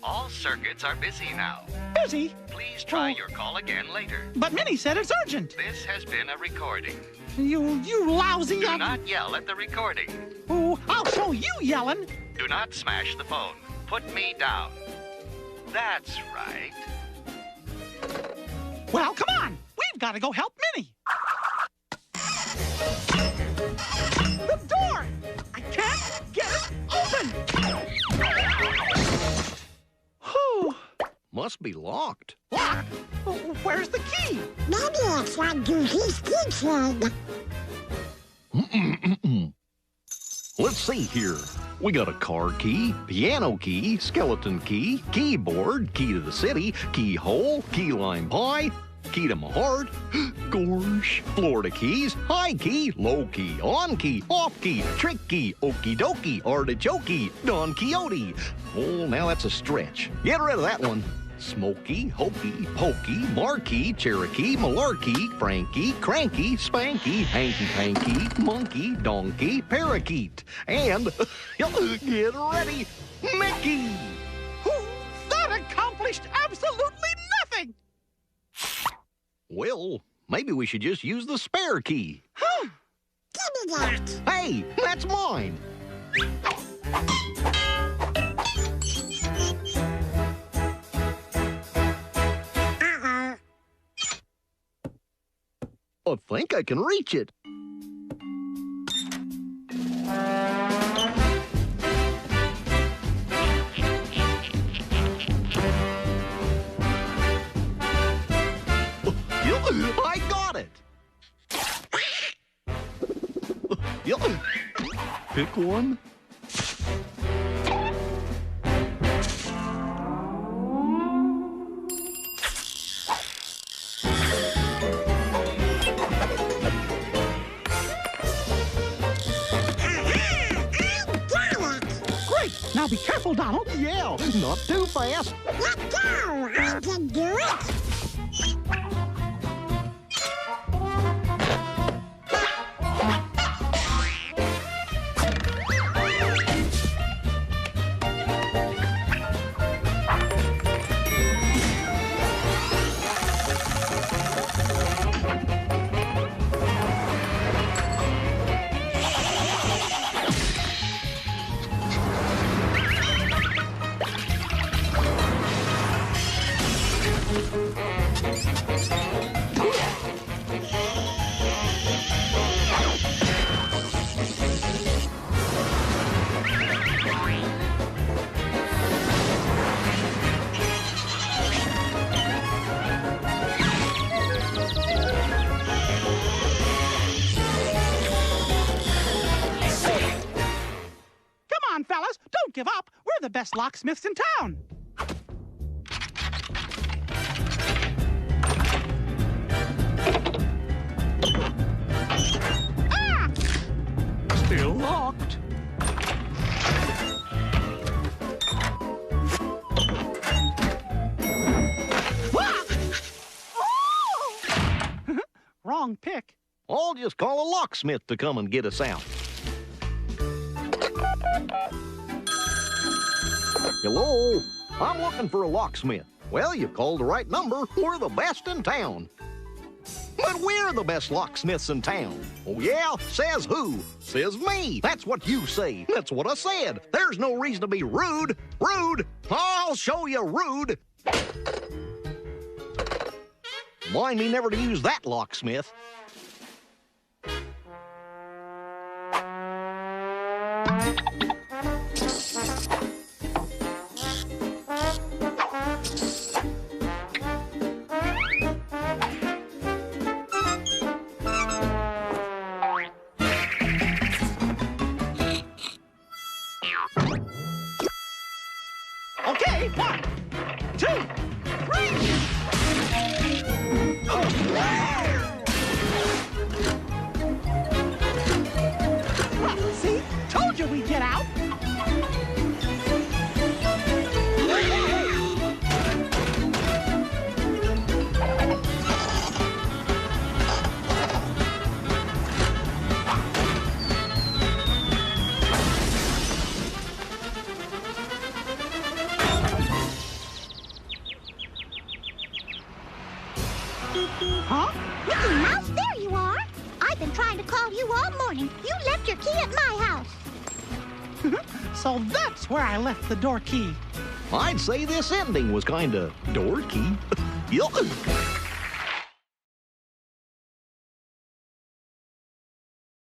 All circuits are busy now. Busy? Please try your call again later. But Minnie said it's urgent. This has been a recording. You lousy... Do not yell at the recording. Oh, I'll show you yelling. Do not smash the phone. Put me down. That's right. Well, come on. We've got to go help Minnie. The door! I can't get it open! Whew. Must be locked. Locked? Where's the key? Maybe it's like Goofy's keychain. Let's see here. We got a car key, piano key, skeleton key, keyboard, key to the city, keyhole, key lime pie, key to my heart, gorge, Florida keys, high key, low key, on key, off key, trick key, okie dokie, artichoke, Don Quixote. Oh, now that's a stretch. Get rid of that one. Smoky, hokey, pokey, marquee, Cherokee, malarkey, Frankie, cranky, spanky, hanky-panky, monkey, donkey, parakeet, and, get ready, Mickey! That accomplished absolutely nothing! Well, maybe we should just use the spare key. Give me that. Hey, that's mine! I think I can reach it. I got it. Pick one. Now be careful, Donald. Yeah, not too fast. Let go. I can do it. Fellas, don't give up. We're the best locksmiths in town. Ah! Still locked. Ah! Oh! Wrong pick. I'll just call a locksmith to come and get us out. Hello, I'm looking for a locksmith. Well, you called the right number. We're the best in town. But we're the best locksmiths in town. Oh, yeah? Says who? Says me. That's what you say. That's what I said. There's no reason to be rude. Rude? I'll show you rude. Mind me never to use that, locksmith. Okay, 1, 2, 3. Well, see? Told you we'd get out. Huh? Mickey Mouse, there you are. I've been trying to call you all morning. You left your key at my house. So that's where I left the door key. I'd say this ending was kinda dorky. Yuck.